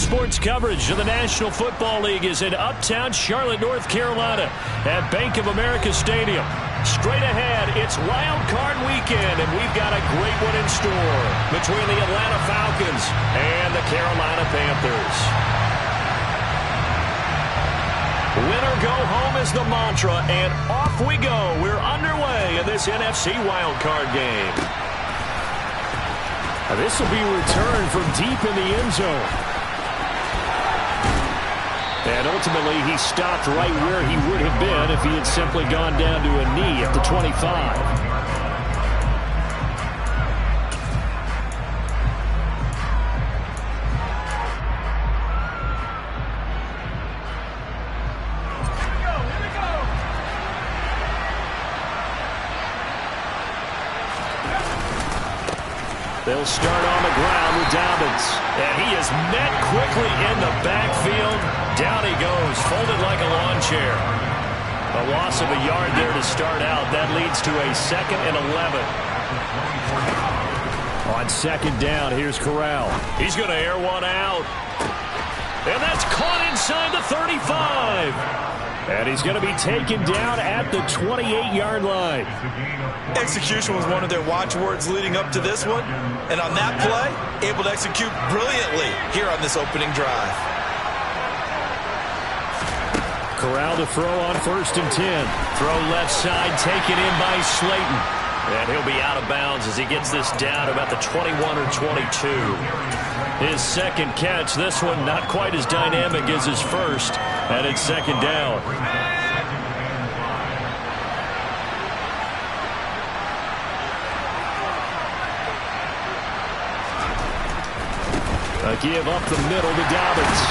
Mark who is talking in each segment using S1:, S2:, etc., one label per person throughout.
S1: Sports coverage of the National Football League is in uptown Charlotte, North Carolina at Bank of America Stadium. Straight ahead, it's Wild Card Weekend, and we've got a great one in store between the Atlanta Falcons and the Carolina Panthers. Win or go home is the mantra, and off we go. We're underway in this NFC Wild Card game. This will be returned from deep in the end zone. And ultimately, he stopped right where he would have been if he had simply gone down to a knee at the 25. They'll start on the ground with Dobbins. And he is met quickly in the backfield. Down he goes, folded like a lawn chair. A loss of a yard there to start out. That leads to a 2nd and 11. On 2nd down, here's Corral. He's going to air one out. And that's caught inside the 35. And he's going to be taken down at the 28-yard line.
S2: Execution was one of their watchwords leading up to this one. And on that play, able to execute brilliantly here on this opening drive.
S1: Corral to throw on 1st and 10. Throw left side, taken in by Slayton. And he'll be out of bounds as he gets this down about the 21 or 22. His 2nd catch, this one not quite as dynamic as his first, and it's 2nd down. A give up the middle to Dobbins.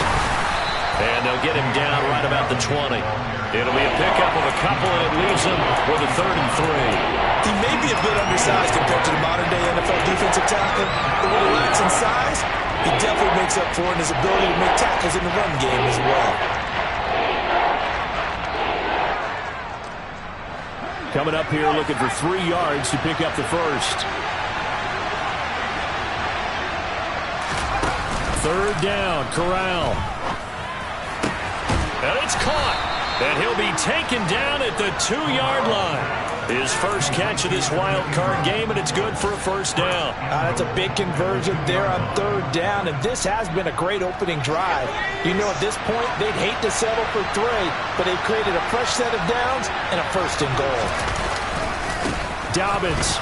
S1: And they'll get him down right about the 20. It'll be a pickup of a couple, and it leaves him with a 3rd and 3.
S2: He may be a bit undersized compared to the modern-day NFL defensive tackle, but when he lacks in size, he definitely makes up for it in his ability to make tackles in the run game as well.
S1: Coming up here looking for 3 yards to pick up the first. 3rd down, Corral. And it's caught. And he'll be taken down at the 2-yard line. His first catch of this wild card game, and it's good for a 1st down.
S3: That's a big conversion there on 3rd down, and this has been a great opening drive. You know, at this point, they'd hate to settle for 3, but they've created a fresh set of downs and a 1st and goal.
S1: Dobbins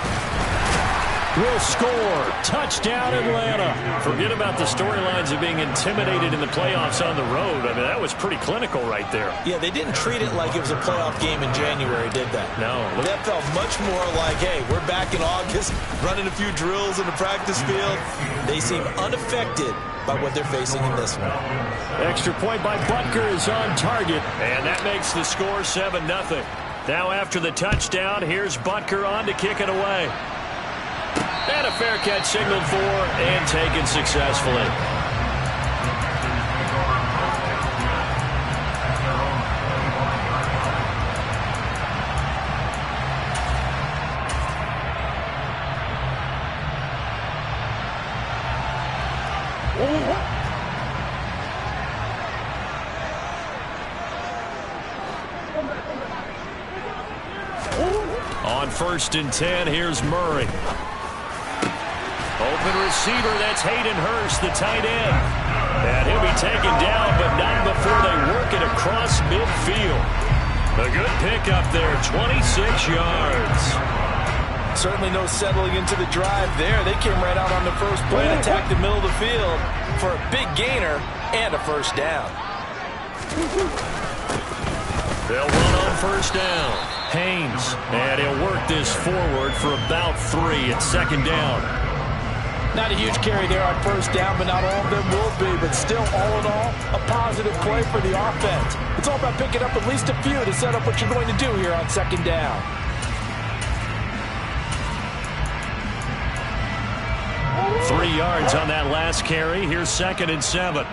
S1: will score. Touchdown, Atlanta. Forget about the storylines of being intimidated in the playoffs on the road. I mean, that was pretty clinical right there.
S2: Yeah, they didn't treat it like it was a playoff game in January, did they?
S1: No.
S2: That felt much more like, hey, we're back in August, running a few drills in the practice field. They seem unaffected by what they're facing in this one.
S1: Extra point by Butker is on target, and that makes the score 7-0. Now after the touchdown, here's Butker on to kick it away. And a fair catch signaled for and taken successfully. On 1st and 10, here's Murray. Open receiver, that's Hayden Hurst, the tight end. And he'll be taken down, but not before they work it across midfield. A good pickup there, 26 yards.
S3: Certainly no settling into the drive there. They came right out on the first play and attacked the middle of the field for a big gainer and a 1st down.
S1: They'll run on 1st down. Haynes, and he'll work this forward for about 3 at 2nd down.
S3: Not a huge carry there on 1st down, but not all of them will be. But still, all in all, a positive play for the offense. It's all about picking up at least a few to set up what you're going to do here on 2nd down.
S1: Three yards on that last carry. Here's 2nd and 7.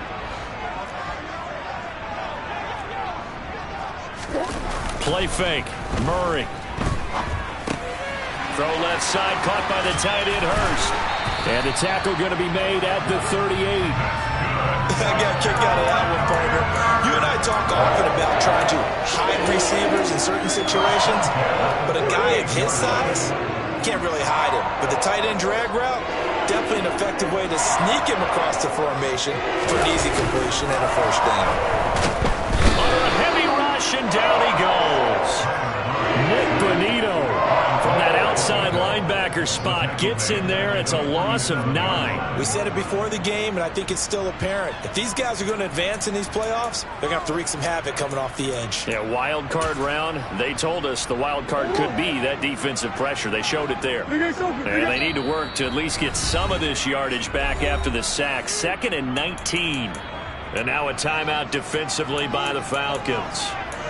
S1: Play fake. Murray. Throw left side, caught by the tight end Hurst. And the tackle going to be made at the 38.
S2: I got a kick out of that one, partner. You and I talk often about trying to hide receivers in certain situations, but a guy of his size, can't really hide him. But the tight end drag route, definitely an effective way to sneak him across the formation for an easy completion and a first down.
S1: Under a heavy rush, and down he goes. Nick Bonito from that outside linebacker spot gets in there. It's a loss of 9.
S2: We said it before the game, and I think it's still apparent. If these guys are going to advance in these playoffs, they're going to have to wreak some havoc coming off the edge.
S1: Yeah, wild card round. They told us the wild card could be that defensive pressure. They showed it there. And they need to work to at least get some of this yardage back after the sack. 2nd and 19. And now a timeout defensively by the Falcons.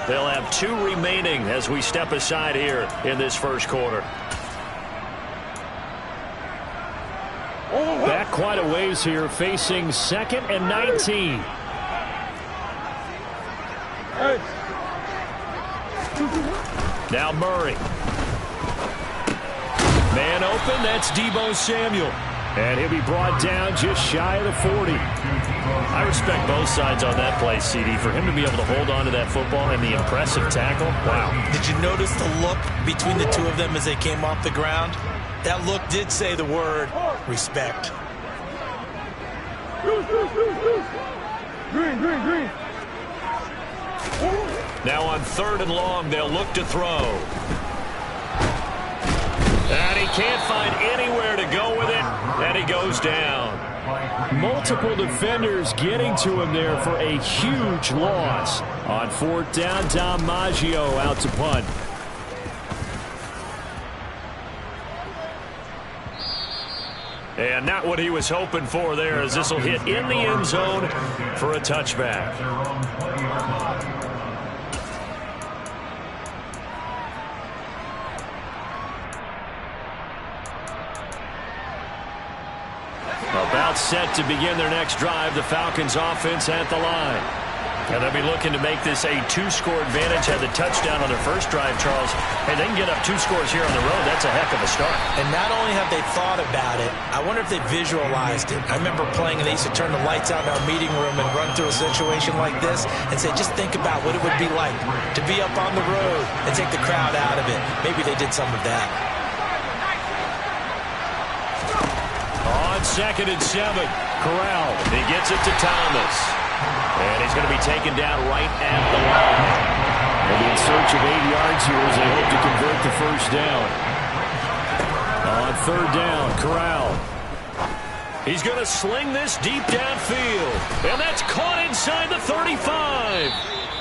S1: They'll have 2 remaining as we step aside here in this first quarter. Back quite a ways here, facing 2nd and 19. Now Murray. Man open, that's Deebo Samuel. And he'll be brought down just shy of the 40. I respect both sides on that play, CD. For him to be able to hold on to that football and the impressive tackle, wow.
S2: Did you notice the look between the two of them as they came off the ground? That look did say the word respect.
S4: Green.
S1: Now on 3rd and long, they'll look to throw. And he can't find anywhere to go with it, and he goes down. Multiple defenders getting to him there for a huge loss. On 4th down, Dom Maggio out to punt. And not what he was hoping for there, as this will hit in the end zone for a touchback. About set to begin their next drive, the Falcons offense at the line. And they'll be looking to make this a 2-score advantage. Had the touchdown on their first drive, Charles. Hey, they can get up 2 scores here on the road. That's a heck of a start.
S2: And not only have they thought about it, I wonder if they visualized it. I remember playing, and they used to turn the lights out in our meeting room and run through a situation like this and say, just think about what it would be like to be up on the road and take the crowd out of it. Maybe they did some of that.
S1: On 2nd and 7, Corral. He gets it to Thomas. And he's going to be taken down right at the line. They'll be in search of 8 yards here as they hope to convert the first down. On 3rd down, Corral. He's going to sling this deep downfield. And that's caught inside the 35.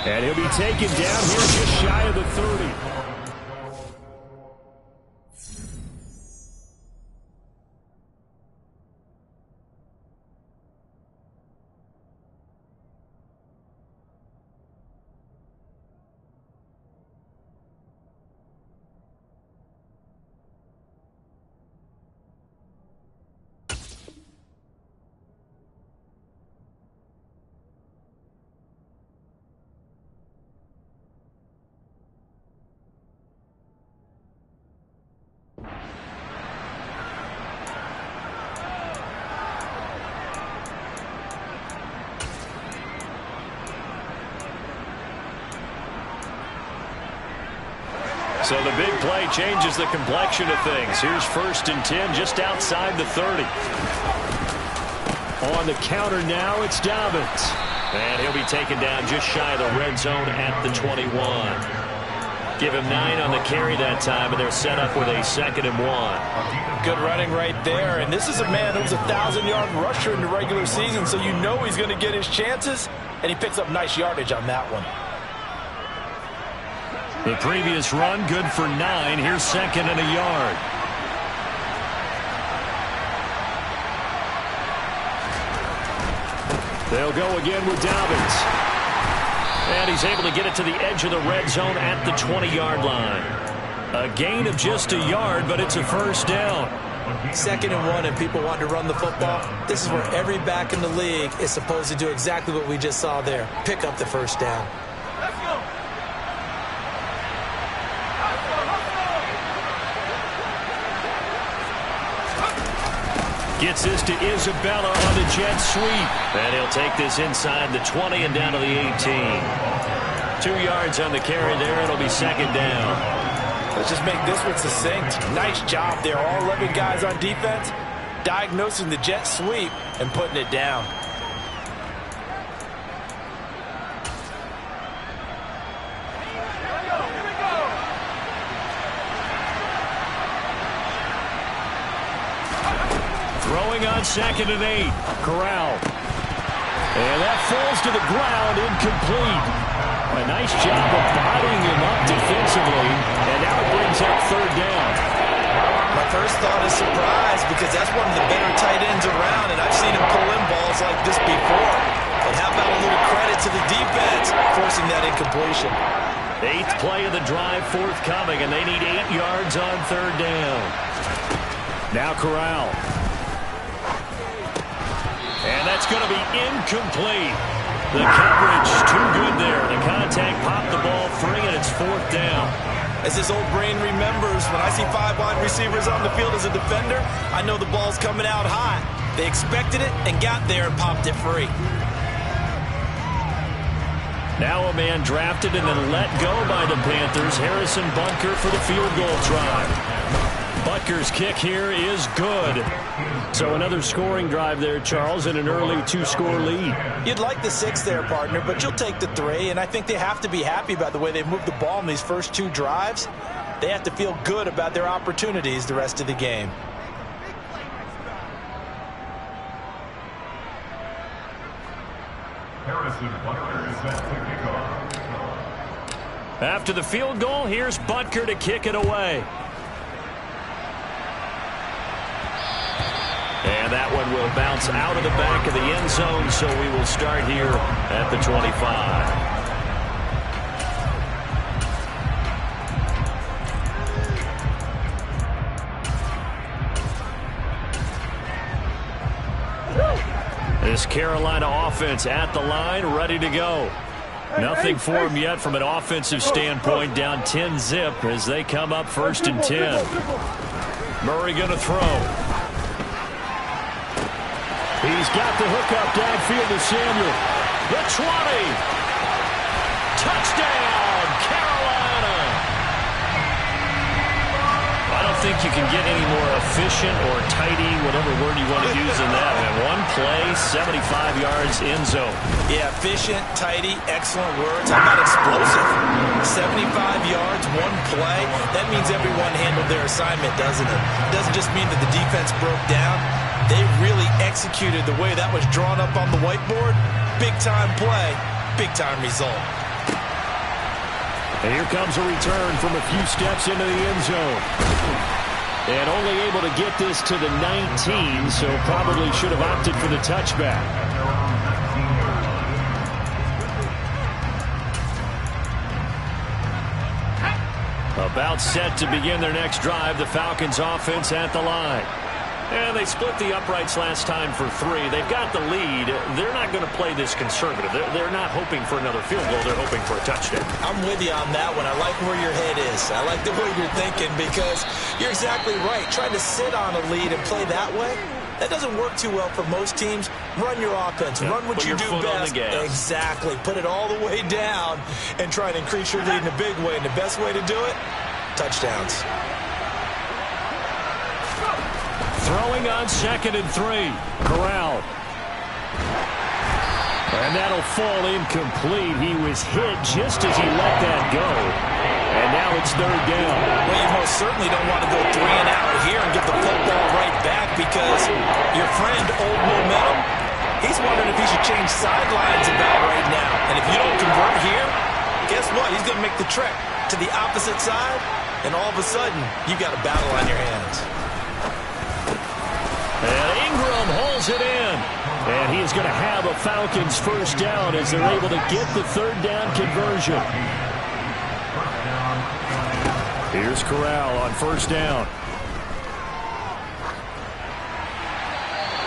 S1: And he'll be taken down here just shy of the 30. So the big play changes the complexion of things. Here's 1st and 10 just outside the 30. On the counter now, it's Dobbins. And he'll be taken down just shy of the red zone at the 21. Give him 9 on the carry that time, and they're set up with a 2nd and 1.
S3: Good running right there. And this is a man that was a 1,000-yard rusher in the regular season, so you know he's going to get his chances, and he picks up nice yardage on that one.
S1: The previous run, good for 9. Here's 2nd and a yard. They'll go again with Dobbins. And he's able to get it to the edge of the red zone at the 20-yard line. A gain of just a yard, but it's a first down.
S2: 2nd and 1, and people want to run the football. This is where every back in the league is supposed to do exactly what we just saw there. Pick up the first down.
S4: Let's go.
S1: Gets this to Isabella on the jet sweep. And he'll take this inside the 20 and down to the 18. 2 yards on the carry there. It'll be second down.
S3: Let's just make this one succinct. Nice job there. All 11 guys on defense diagnosing the jet sweep and putting it down.
S1: Throwing on 2nd and 8. Corral. And that falls to the ground, incomplete. A nice job of bodying him up defensively. And now it brings up 3rd down.
S2: My first thought is surprise, because that's one of the better tight ends around, and I've seen him pull in balls like this before. But how about a little credit to the defense forcing that incompletion?
S1: 8th play of the drive forthcoming, and they need 8 yards on 3rd down. Now Corral. And that's going to be incomplete. The coverage too good there. The contact popped the ball free, and it's 4th down.
S2: As this old brain remembers, when I see 5 wide receivers on the field as a defender, I know the ball's coming out high. They expected it and got there and popped it free.
S1: Now a man drafted and then let go by the Panthers. Harrison Butker for the field goal try. Butker's kick here is good. So another scoring drive there, Charles, and an early 2-score lead.
S3: You'd like the 6 there, partner, but you'll take the 3, and I think they have to be happy about the way they've moved the ball in these first 2 drives. They have to feel good about their opportunities the rest of the game.
S1: After the field goal, here's Butker to kick it away. And that one will bounce out of the back of the end zone, so we will start here at the 25. This Carolina offense at the line, ready to go. Nothing for them yet from an offensive standpoint, down 10-zip as they come up 1st and 10. Murray going to throw. He's got the hookup downfield to Samuel. The 20. Touchdown, Carolina. I don't think you can get any more efficient or tidy, whatever word you want to use in that. And one play, 75 yards in zone.
S2: Yeah, efficient, tidy, excellent words. How about explosive? 75 yards, one play. That means everyone handled their assignment, doesn't it? It doesn't just mean that the defense broke down. They really executed the way that was drawn up on the whiteboard. Big-time play, big-time result.
S1: And here comes a return from a few steps into the end zone. And only able to get this to the 19, so probably should have opted for the touchback. About set to begin their next drive, the Falcons offense at the line. And they split the uprights last time for 3. They've got the lead. They're not going to play this conservative. They're not hoping for another field goal. They're hoping for a touchdown.
S2: I'm with you on that one. I like where your head is. I like the way you're thinking, because you're exactly right. Trying to sit on a lead and play that way, that doesn't work too well for most teams. Run your offense. Run what you do best. Exactly. Put it all the way down and try and increase your lead in a big way. And the best way to do it, touchdowns.
S1: Throwing on 2nd and 3. Corral. And that'll fall incomplete. He was hit just as he let that go. And now it's 3rd down.
S2: Well, you most certainly don't want to go 3 and out here and get the football right back, because your friend, Old Momentum, he's wondering if he should change sidelines about right now. And if you don't convert here, guess what? He's going to make the trek to the opposite side, and all of a sudden, you got a battle on your hands.
S1: And Ingram hauls it in. And he's going to have a Falcons 1st down as they're able to get the 3rd down conversion. Here's Corral on 1st down.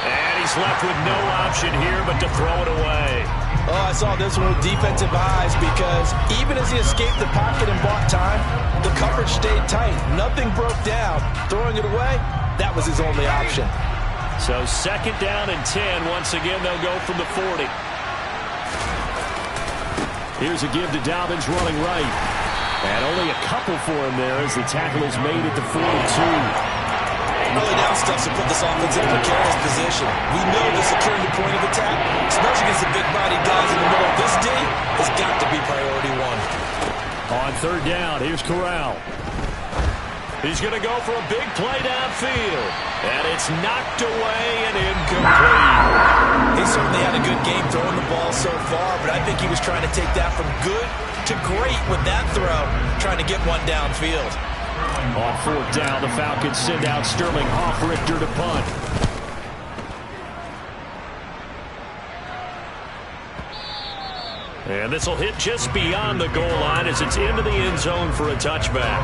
S1: And he's left with no option here but to throw it away.
S3: Oh, I saw this one with defensive eyes, because even as he escaped the pocket and bought time, the coverage stayed tight. Nothing broke down. Throwing it away, that was his only option.
S1: So 2nd down and 10. Once again, they'll go from the 40. Here's a give to Dobbins running right. And only a couple for him there as the tackle is made at the 42.
S2: Early down stuffs will put this offense in a precarious position. We know the securing the point of attack, especially against the big-bodied guys in the middle of this D, has got to be priority one.
S1: On 3rd down, here's Corral. He's going to go for a big play downfield. And it's knocked away and incomplete.
S2: He certainly had a good game throwing the ball so far, but I think he was trying to take that from good to great with that throw, trying to get one downfield.
S1: On 4th down, the Falcons send out Sterling Hoffrichter to punt. And this will hit just beyond the goal line as it's into the end zone for a touchback.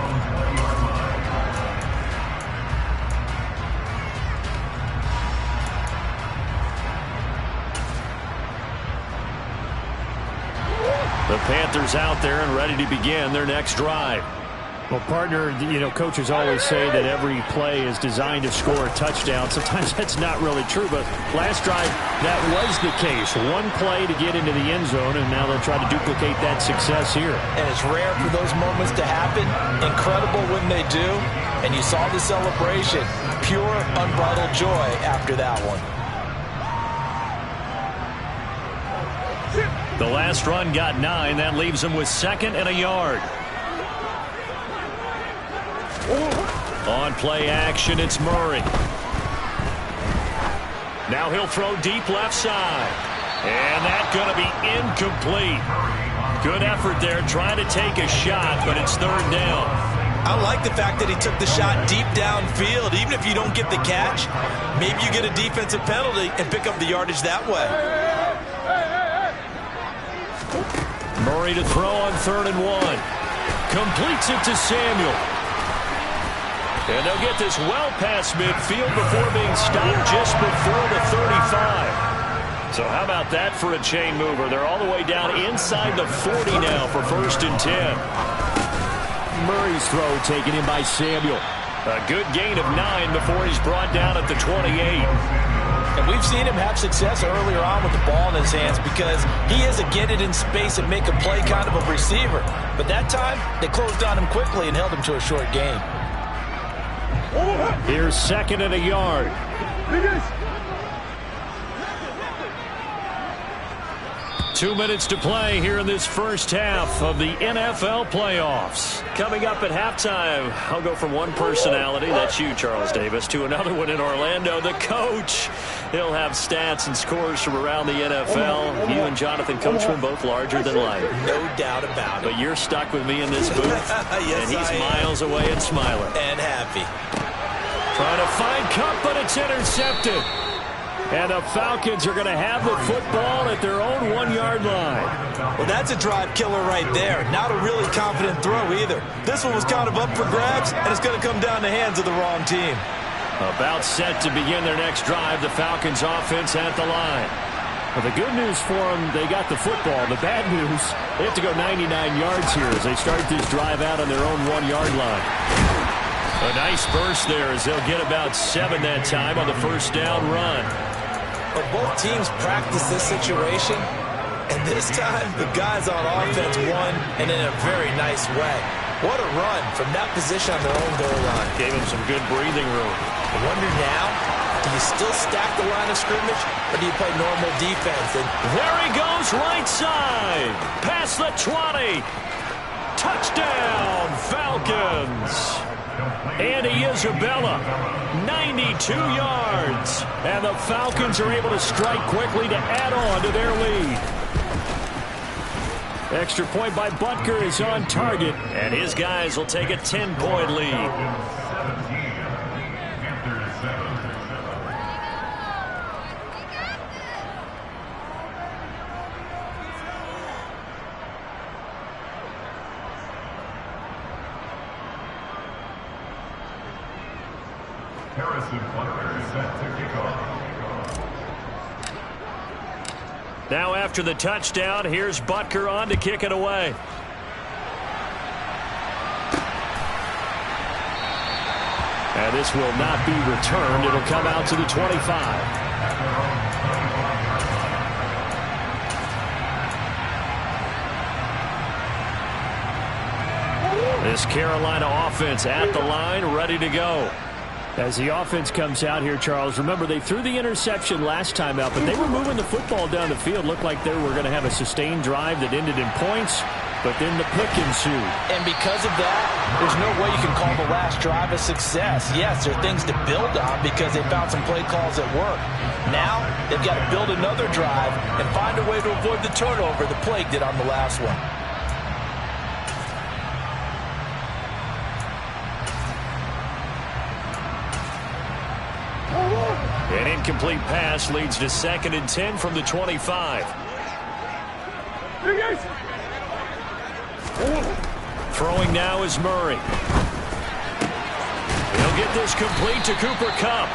S1: The Panthers out there and ready to begin their next drive.
S4: Well, partner, coaches always say that every play is designed to score a touchdown. Sometimes that's not really true, but last drive, that was the case. One play to get into the end zone, and now they'll try to duplicate that success here.
S3: And it's rare for those moments to happen. Incredible when they do. And you saw the celebration. Pure, unbridled joy after that one.
S1: The last run got 9. That leaves them with 2nd and a yard. On play action, it's Murray. Now he'll throw deep left side. And that's going to be incomplete. Good effort there trying to take a shot, but it's 3rd down.
S2: I like the fact that he took the shot deep downfield. Even if you don't get the catch, maybe you get a defensive penalty and pick up the yardage that way.
S1: Murray to throw on 3rd and 1. Completes it to Samuel. And they'll get this well past midfield before being stopped just before the 35. So how about that for a chain mover? They're all the way down inside the 40 now for 1st and 10.
S4: Murray's throw taken in by Samuel.
S1: A good gain of 9 before he's brought down at the 28.
S3: And we've seen him have success earlier on with the ball in his hands because he is a get it in space and make a play kind of a receiver. But that time, they closed on him quickly and held him to a short gain.
S4: Here's 2nd and a yard.
S1: 2 minutes to play here in this first half of the NFL playoffs. Coming up at halftime, I'll go from one personality, that's you, Charles Davis, to another one in Orlando, the coach. He'll have stats and scores from around the NFL. You and Jonathan Coachman both larger than life.
S2: No doubt about it.
S1: But you're stuck with me in this booth,
S2: yes,
S1: and he's miles away and smiling.
S2: And happy.
S1: Trying to find Cup, but it's intercepted. And the Falcons are going to have the football at their own 1-yard line.
S2: Well, that's a drive killer right there. Not a really confident throw either. This one was kind of up for grabs, and it's going to come down the hands of the wrong team.
S1: About set to begin their next drive, the Falcons offense at the line.
S4: Well, the good news for them, they got the football. The bad news, they have to go 99 yards here as they start this drive out on their own 1-yard line.
S1: A nice burst there as they'll get about 7 that time on the first down run.
S2: But both teams practice this situation, and this time the guys on offense won, and in a very nice way. What a run from that position on their own goal line.
S1: Gave him some good breathing room.
S2: I wonder now, do you still stack the line of scrimmage, or do you play normal defense? And
S1: there he goes right side. Past the 20. Touchdown, Falcons. Andy Isabella, 92 yards. And the Falcons are able to strike quickly to add on to their lead. Extra point by Butker is on target. And his guys will take a 10-point lead. Now after the touchdown, here's Butker on to kick it away. And this will not be returned. It'll come out to the 25. This Carolina offense at the line, ready to go.
S4: As the offense comes out here, Charles, remember they threw the interception last time out, but they were moving the football down the field. Looked like they were going to have a sustained drive that ended in points, but then the pick ensued.
S3: And because of that, there's no way you can call the last drive a success. Yes, there are things to build on because they found some play calls that work. Now they've got to build another drive and find a way to avoid the turnover the Plague did on the last one.
S1: An incomplete pass leads to 2nd and 10 from the 25. Throwing now is Murray. He'll get this complete to Cooper Kupp.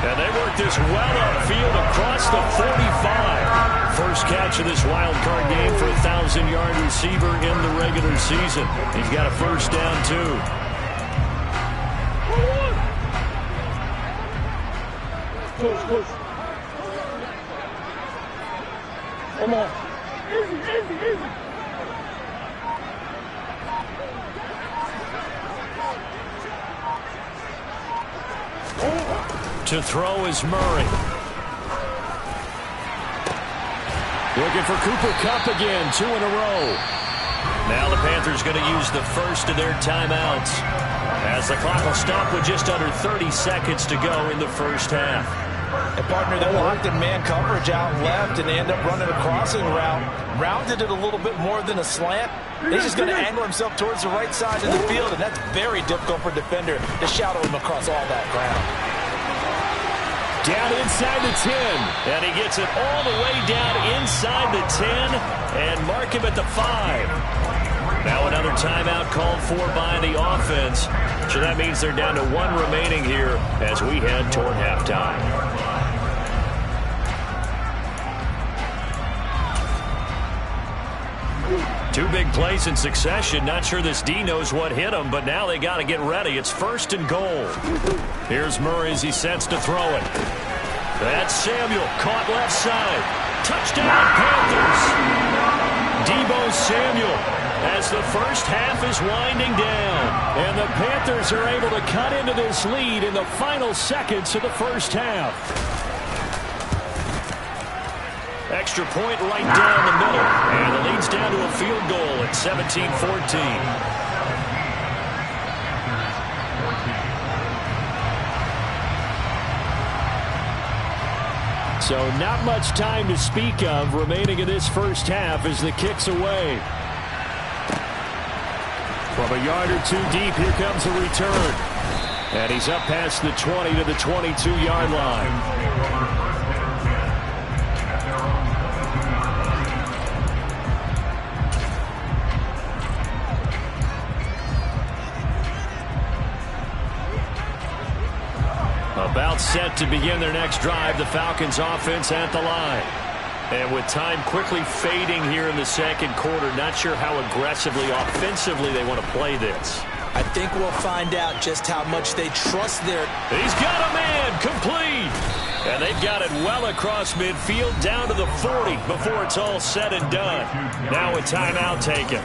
S1: And they work this well upfield across the 45. First catch of this wild card game for a 1,000-yard receiver in the regular season. He's got a first down, too.
S5: Push. Come on. Easy.
S1: To throw is Murray. Looking for Cooper Kupp again, 2 in a row. Now the Panthers going to use the first of their timeouts, as the clock will stop with just under 30 seconds to go in the first half.
S3: A partner that locked in man coverage out left and they end up running a crossing route. Rounded it a little bit more than a slant. He's just going to angle himself towards the right side of the field, and that's very difficult for a defender to shadow him across all that ground.
S1: Down inside the 10, and he gets it all the way down inside the 10 and mark him at the 5. Now another timeout called for by the offense. So that means they're down to 1 remaining here as we head toward halftime. Two big plays in succession. Not sure this D knows what hit him, but now they got to get ready. It's 1st and goal. Here's Murray as he sets to throw it. That's Samuel, caught left side. Touchdown, Panthers. Deebo Samuel, as the first half is winding down. And the Panthers are able to cut into this lead in the final seconds of the first half. Extra point right down the middle. And the lead's down to a field goal at 17-14.
S4: So not much time to speak of remaining in this first half as the kick's away. From a yard or 2 deep, here comes a return. And he's up past the 20 to the 22-yard line. About set to begin their next drive, the Falcons offense at the line. And with time quickly fading here in the second quarter, not sure how aggressively, offensively they want to play this.
S2: I think we'll find out just how much they trust their...
S1: He's got a man, complete. And they've got it well across midfield down to the 40 before it's all said and done. Now a timeout taken.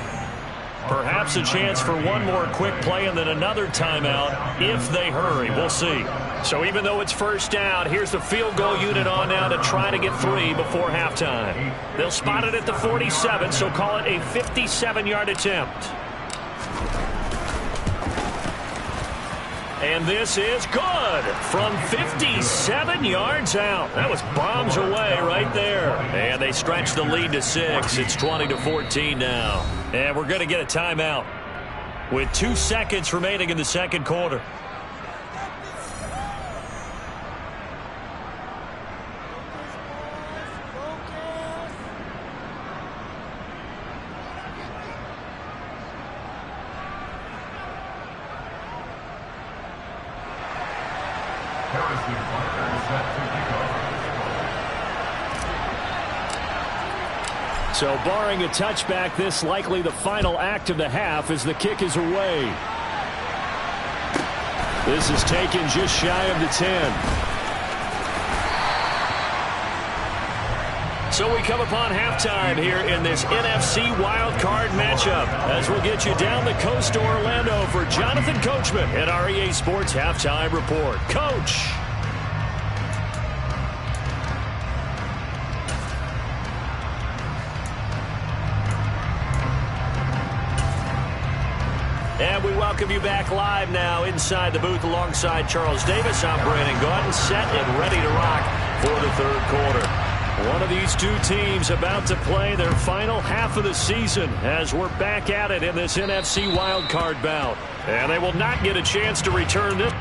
S1: Perhaps a chance for one more quick play and then another timeout if they hurry. We'll see. So even though it's first down, here's the field goal unit on now to try to get 3 before halftime. They'll spot it at the 47, so call it a 57-yard attempt. And this is good from 57 yards out. That was bombs away right there. And they stretch the lead to 6. It's 20-14 now. And we're going to get a timeout with 2 seconds remaining in the second quarter. So barring a touchback, this likely the final act of the half as the kick is away. This is taken just shy of the 10. So we come upon halftime here in this NFC wildcard matchup as we'll get you down the coast to Orlando for Jonathan Coachman at our EA Sports Halftime Report. Coach. And we welcome you back live now inside the booth alongside Charles Davis. I'm Brandon Gaudin, set and ready to rock for the third quarter. One of these two teams about to play their final half of the season as we're back at it in this NFC wildcard bout. And they will not get a chance to return this.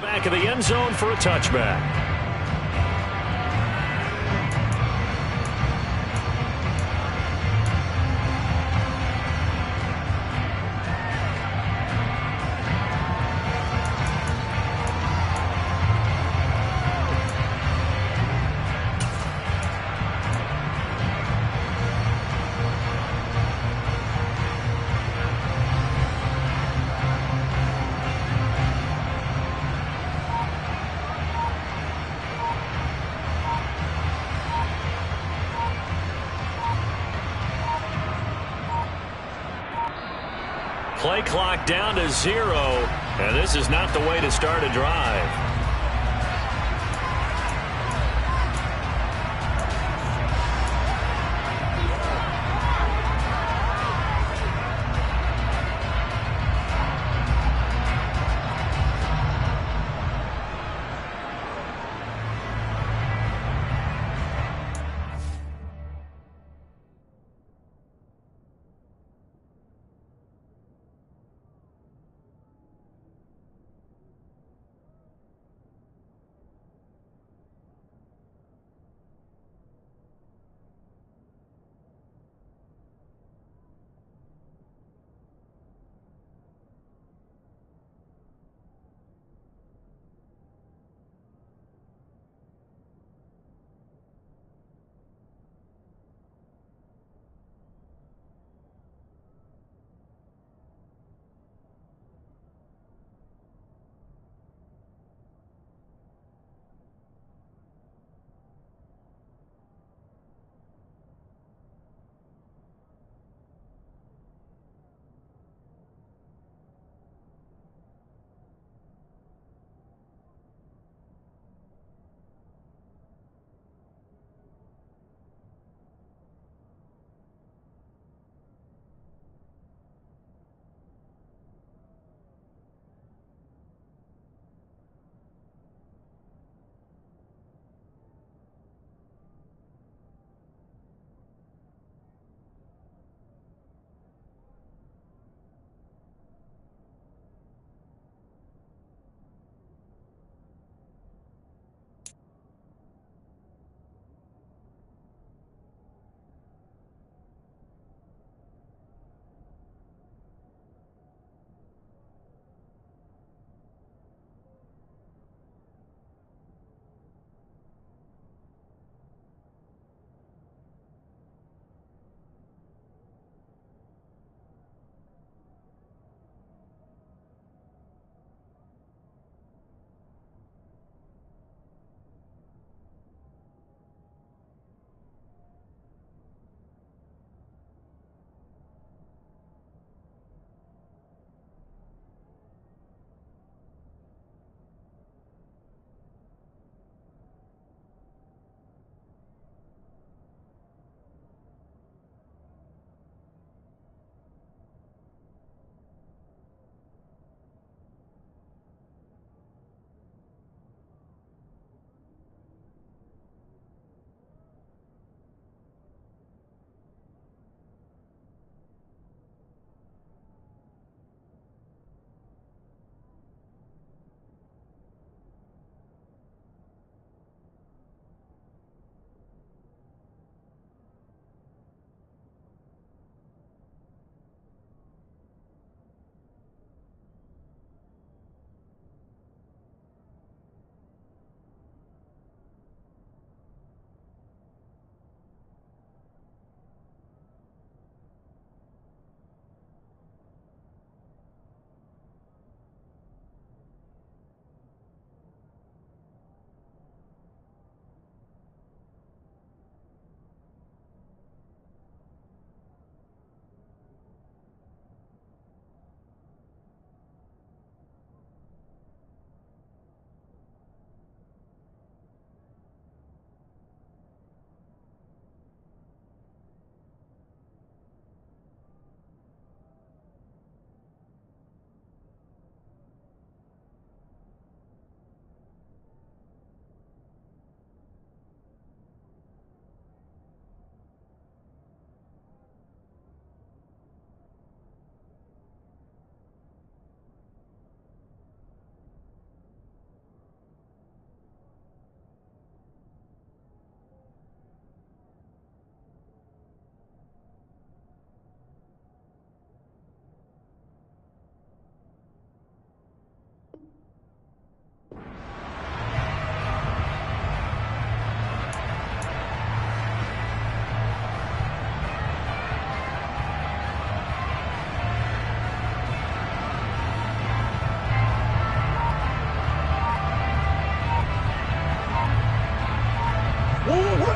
S1: Back of the end zone for a touchback. Play clock down to 0, and this is not the way to start a drive.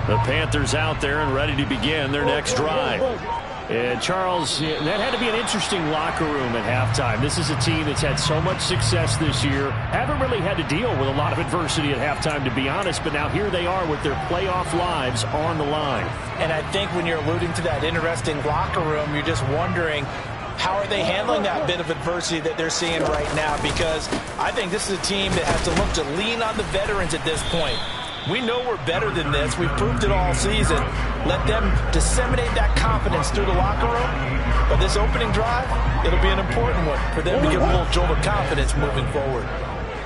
S1: The Panthers out there and ready to begin their next drive.
S4: And Charles, that had to be an interesting locker room at halftime. This is a team that's had so much success this year. Haven't really had to deal with a lot of adversity at halftime, to be honest. But now here they are with their playoff lives on the line.
S3: And I think when you're alluding to that interesting locker room, you're just wondering, how are they handling that bit of adversity that they're seeing right now? Because I think this is a team that has to look to lean on the veterans at this point. We know we're better than this. We've proved it all season. Let them disseminate that confidence through the locker room. But this opening drive, it'll be an important one for them to get a little jolt of confidence moving forward.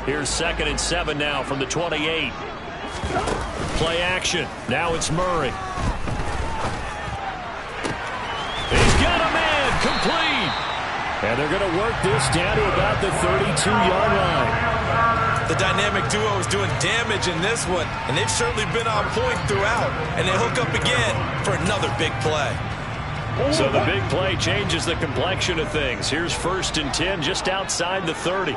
S1: Here's 2nd and 7 now from the 28. Play action. Now it's Murray. He's got a man complete.
S4: And they're going to work this down to about the 32-yard line.
S2: The dynamic duo is doing damage in this one, and they've certainly been on point throughout. And they hook up again for another big play.
S1: So the big play changes the complexion of things. Here's 1st and 10 just outside the 30.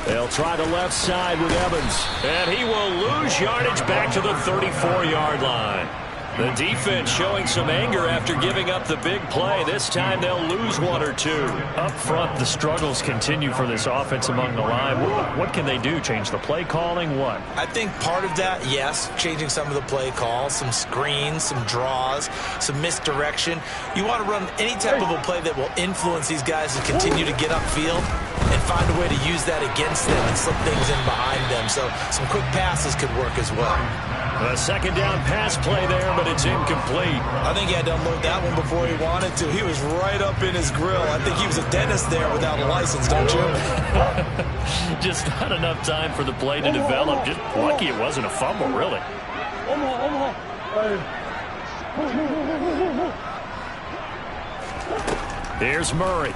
S1: They'll try the left side with Evans. And he will lose yardage back to the 34-yard line. The defense showing some anger after giving up the big play. This time they'll lose 1 or 2.
S4: Up front, the struggles continue for this offense among the line. What can they do? Change the play calling? What?
S2: I think part of that, yes, changing some of the play calls, some screens, some draws, some misdirection. You want to run any type of a play that will influence these guys to continue to get upfield and find a way to use that against them and slip things in behind them. So some quick passes could work as well.
S1: A 2nd down pass play there, but it's incomplete.
S2: I think he had to unload that one before he wanted to. He was right up in his grill. I think he was a dentist there without a license, don't you?
S1: Just not enough time for the play to develop. Just lucky it wasn't a fumble, really. Here's Murray.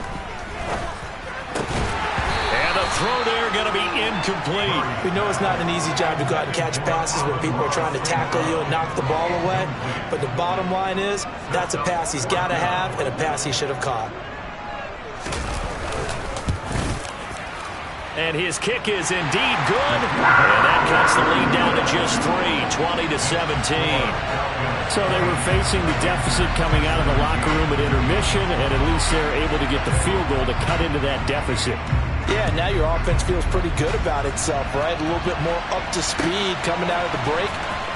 S1: And the throw there going to be incomplete.
S3: We know it's not an easy job to go out and catch passes when people are trying to tackle you and knock the ball away. But the bottom line is, that's a pass he's got to have and a pass he should have caught.
S1: And his kick is indeed good. And that cuts the lead down to just 3, 20-17.
S4: So they were facing the deficit coming out of the locker room at intermission, and at least they're able to get the field goal to cut into that deficit.
S3: Yeah, now your offense feels pretty good about itself, right? A little bit more up to speed coming out of the break.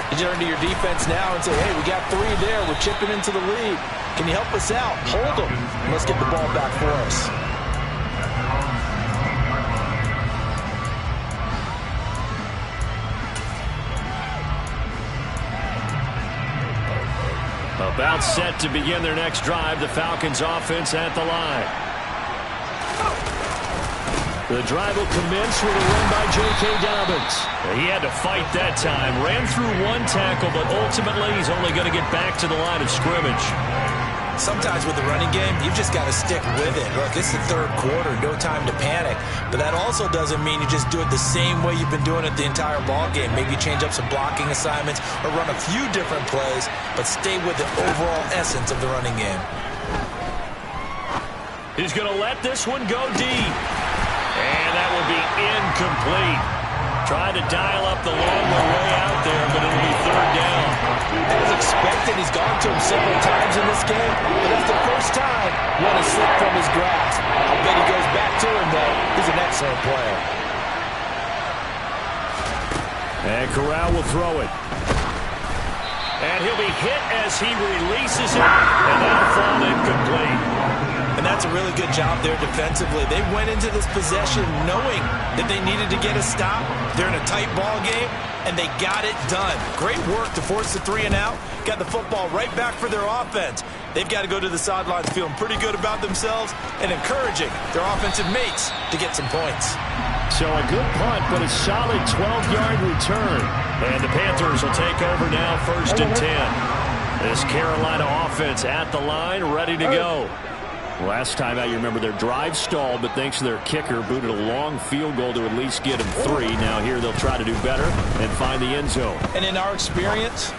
S3: You turn to your defense now and say, hey, we got 3 there. We're chipping into the lead. Can you help us out? Hold them. Let's get the ball back for us.
S1: About set to begin their next drive. The Falcons offense at the line. The drive will commence with a run by J.K. Dobbins. He had to fight that time. Ran through 1 tackle, but ultimately he's only going to get back to the line of scrimmage.
S2: Sometimes with the running game, you've just got to stick with it. Look, it's the 3rd quarter, no time to panic. But that also doesn't mean you just do it the same way you've been doing it the entire ball game. Maybe change up some blocking assignments or run a few different plays, but stay with the overall essence of the running game.
S1: He's going to let this one go deep. And that will be incomplete. Trying to dial up the long way out there, but it'll be 3rd down.
S3: As expected, he's gone to him several times in this game, but that's the first time one has slipped from his grasp. I bet he goes back to him, though. He's an excellent player.
S1: And Corral will throw it. And he'll be hit as he releases it, and that'll fall incomplete.
S2: And that's a really good job there defensively. They went into this possession knowing that they needed to get a stop. They're in a tight ball game, and they got it done. Great work to force the 3 and out. Got the football right back for their offense. They've got to go to the sidelines feeling pretty good about themselves and encouraging their offensive mates to get some points.
S4: So a good punt, but a solid 12-yard return.
S1: And the Panthers will take over now, 1st and 10. This Carolina offense at the line, ready to go.
S4: Last time out, you remember their drive stalled, but thanks to their kicker, booted a long field goal to at least get them 3. Now here they'll try to do better and find the end zone.
S3: And in our experience,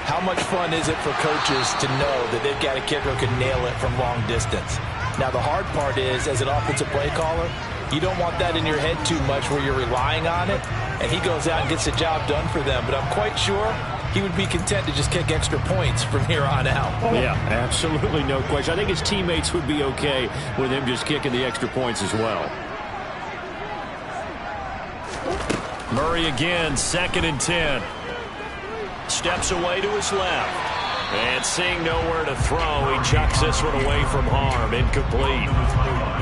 S3: how much fun is it for coaches to know that they've got a kicker who can nail it from long distance? Now the hard part is, as an offensive play caller, You don't want that in your head too much where you're relying on it, and he goes out and gets the job done for them. But I'm quite sure he would be content to just kick extra points from here on out.
S4: Yeah, absolutely no question. I think his teammates would be okay with him just kicking the extra points as well.
S1: Murray again, 2nd and 10. Steps away to his left. And seeing nowhere to throw, he chucks this one away from harm. Incomplete.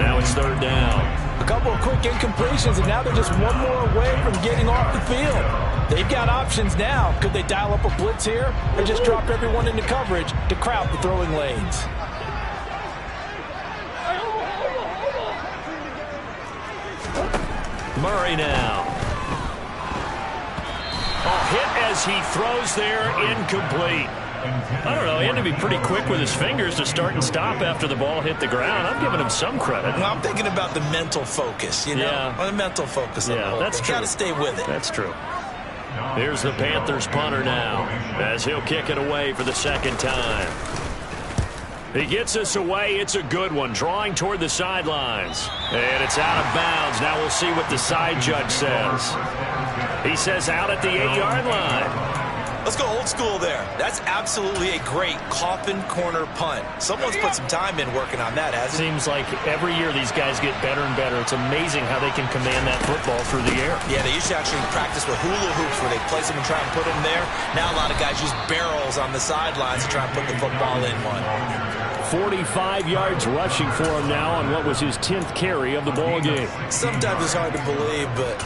S1: Now it's 3rd down.
S3: A couple of quick incompletions, and now they're just one more away from getting off the field. They've got options now. Could they dial up a blitz here or just drop everyone into coverage to crowd the throwing lanes?
S1: Murray now. Hit as he throws there, incomplete. I don't know, he had to be pretty quick with his fingers to start and stop after the ball hit the ground. I'm giving him some credit.
S2: Well, I'm thinking about the mental focus, you know?
S1: Yeah.
S2: The mental focus.
S1: Yeah, that's true.
S2: Got to stay with it.
S1: That's true. Here's the Panthers punter now as he'll kick it away for the 2nd time. He gets this away. It's a good one, drawing toward the sidelines. And it's out of bounds. Now we'll see what the side judge says. He says out at the 8-yard line.
S2: Let's go old school there. That's absolutely a great coffin corner punt. Someone's put some time in working on that, hasn't it?
S1: Seems like every year these guys get better and better. It's amazing how they can command that football through the air.
S2: Yeah, they used to actually practice with hula hoops where they place them and try and put them there. Now a lot of guys use barrels on the sidelines to try and put the football in one.
S4: 45 yards rushing for him now on what was his 10th carry of the ball game.
S2: Sometimes it's hard to believe, but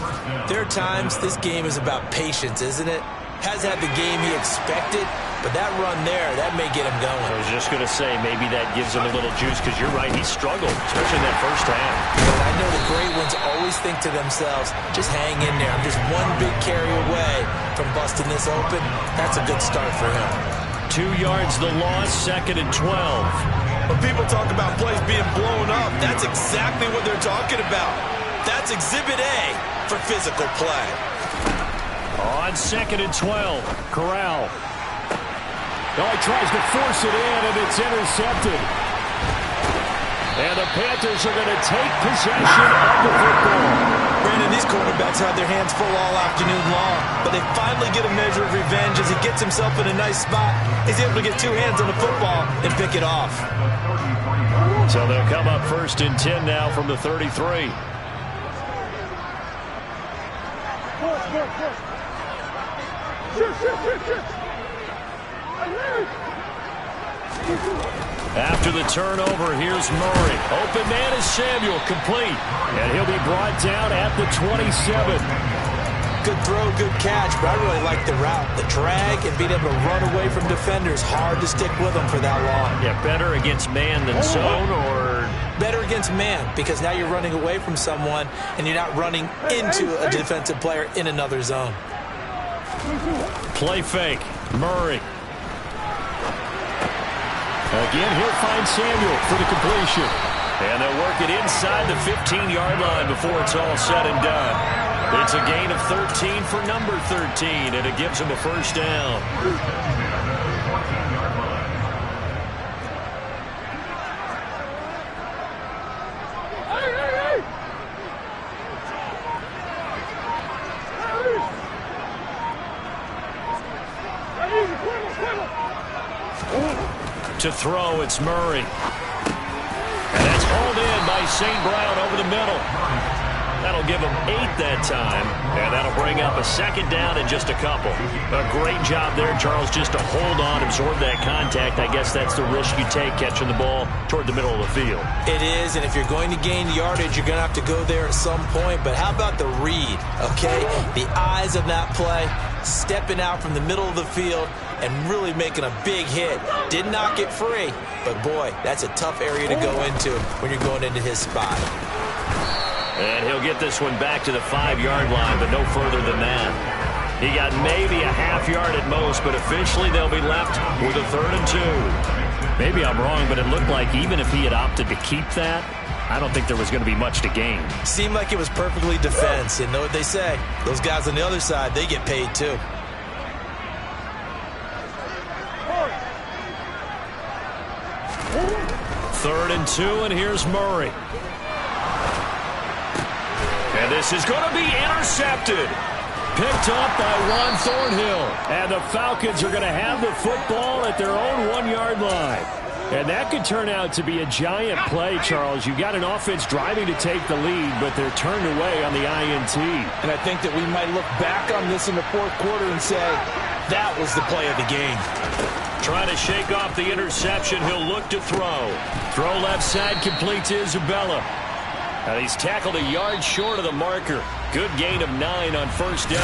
S2: there are times this game is about patience, isn't it? Has had the game he expected, but that run there, that may get him going.
S1: I was just going to say, maybe that gives him a little juice, because you're right, he struggled, especially in that first half.
S2: But I know the great ones always think to themselves, just hang in there. I'm just one big carry away from busting this open. That's a good start for him.
S1: 2 yards the loss, 2nd and 12.
S2: When people talk about plays being blown up, that's exactly what they're talking about. That's Exhibit A for physical play.
S1: On 2nd and 12, Corral.
S4: Oh, he tries to force it in, and it's intercepted.
S1: And the Panthers are going to take possession of the football.
S2: Brandon, these quarterbacks had their hands full all afternoon long, but they finally get a measure of revenge as he gets himself in a nice spot. He's able to get 2 hands on the football and pick it off.
S1: So they'll come up 1st and 10 now from the 33. After the turnover, here's Murray. Open man is Samuel, complete. And he'll be brought down at the 27.
S2: Good throw, good catch, but I really like the route. The drag and being able to run away from defenders. Hard to stick with them for that long.
S1: Yeah, better against man than zone, or?
S2: Better against man, because now you're running away from someone and you're not running into a defensive player in another zone.
S1: Play fake. Murray.
S4: Again, he'll find Samuel for the completion.
S1: And they'll work it inside the 15-yard line before it's all said and done. It's a gain of 13 for number 13, and it gives him a 1st down. To throw, it's Murray. And that's hauled in by St. Brown over the middle. That'll give him 8 that time, and that'll bring up a 2nd down in just a couple. A great job there, Charles, just to hold on, absorb that contact. I guess that's the risk you take catching the ball toward the middle of the field.
S2: It is, and if you're going to gain yardage, you're going to have to go there at some point. But how about the read, okay? The eyes of that play, stepping out from the middle of the field and really making a big hit. Did not get free, but boy, that's a tough area to go into when you're going into his spot.
S1: And he'll get this one back to the 5-yard line, but no further than that. He got maybe a half yard at most, but officially they'll be left with a 3rd and 2.
S4: Maybe I'm wrong, but it looked like even if he had opted to keep that, I don't think there was going to be much to gain.
S2: Seemed like it was perfectly defense, and know what they say. Those guys on the other side, they get paid too.
S1: Third and 2, and here's Murray. And this is going to be intercepted.
S4: Picked up by Juan Thornhill. And the Falcons are going to have the football at their own 1-yard line. And that could turn out to be a giant play, Charles. You've got an offense driving to take the lead, but they're turned away on the INT.
S3: And I think that we might look back on this in the fourth quarter and say, that was the play of the game.
S1: Trying to shake off the interception. He'll look to throw. Throw left side, complete to Isabella. And he's tackled a yard short of the marker. Good gain of 9 on first down.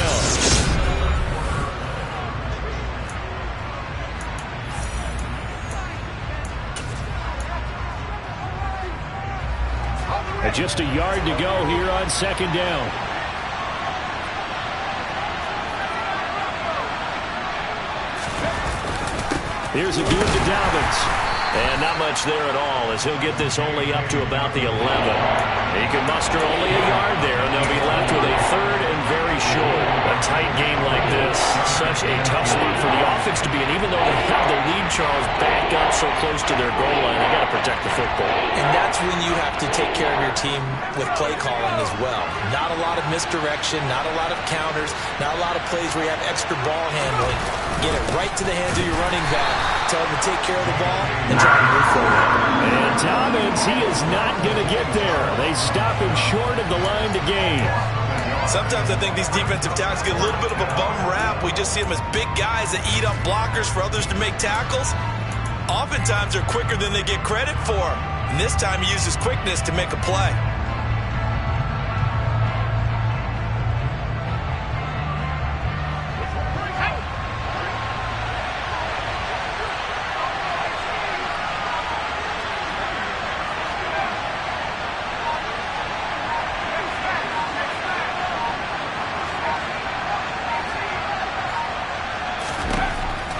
S4: And just a yard to go here on second down. Here's a give to Dobbins.
S1: And not much there at all, as he'll get this only up to about the 11. He can muster only a yard there, and they'll be left with a third and very short. A tight game like this, such a tough spot for the offense to be in. Even though they have the lead, Charles, back up so close to their goal line, they got to protect the football.
S2: And that's when you have to take care of your team with play calling as well. Not a lot of misdirection, not a lot of counters, not a lot of plays where you have extra ball handling. Get it right to the hands of your running back. Tell him to take care of the ball and try to move forward.
S4: And Dobbins, he is not going to get there. They stop him short of the line to gain.
S2: Sometimes I think these defensive tackles get a little bit of a bum rap. We just see them as big guys that eat up blockers for others to make tackles. Oftentimes they're quicker than they get credit for. And this time he uses quickness to make a play.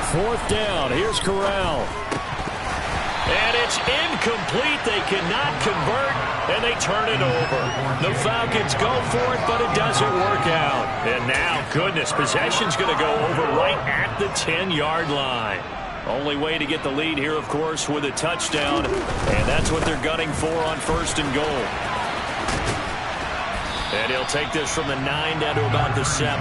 S4: Fourth down. Here's Corral.
S1: And it's incomplete. They cannot convert, and they turn it over. The Falcons go for it, but it doesn't work out. And now, goodness, possession's going to go over right at the 10-yard line. Only way to get the lead here, of course, with a touchdown, and that's what they're gunning for on first and goal. And he'll take this from the 9 down to about the 7.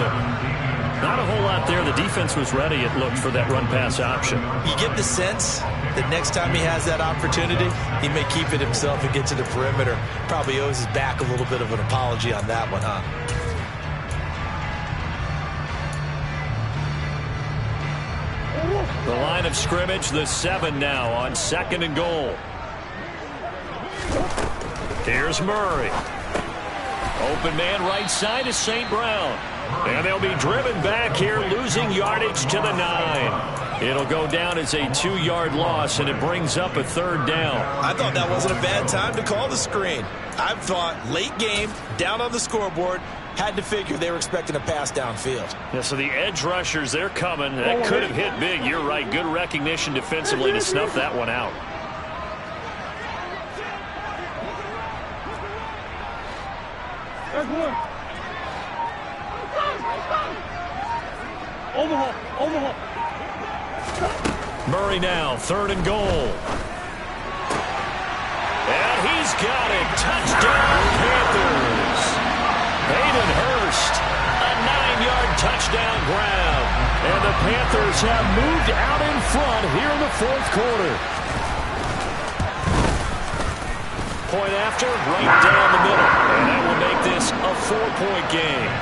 S4: Not a whole lot there. The defense was ready, it looked, for that run-pass option.
S2: You get the sense that next time he has that opportunity, he may keep it himself and get to the perimeter. Probably owes his back a little bit of an apology on that one, huh?
S1: The line of scrimmage, the 7 now on second and goal. Here's Murray. Open man right side is St. Brown. And they'll be driven back here, losing yardage to the 9. It'll go down as a 2-yard loss, and it brings up a third down.
S2: I thought that wasn't a bad time to call the screen. I thought late game, down on the scoreboard, had to figure they were expecting a pass downfield.
S1: Yeah, so the edge rushers, they're coming. That could have hit big. You're right. Good recognition defensively to snuff that one out.
S5: Omaha.
S1: Murray now, third and goal. And he's got it. Touchdown, Panthers. Hayden Hurst, a 9-yard touchdown grab. And the Panthers have moved out in front here in the fourth quarter. Point after, right down the middle. And that will make this a 4-point game.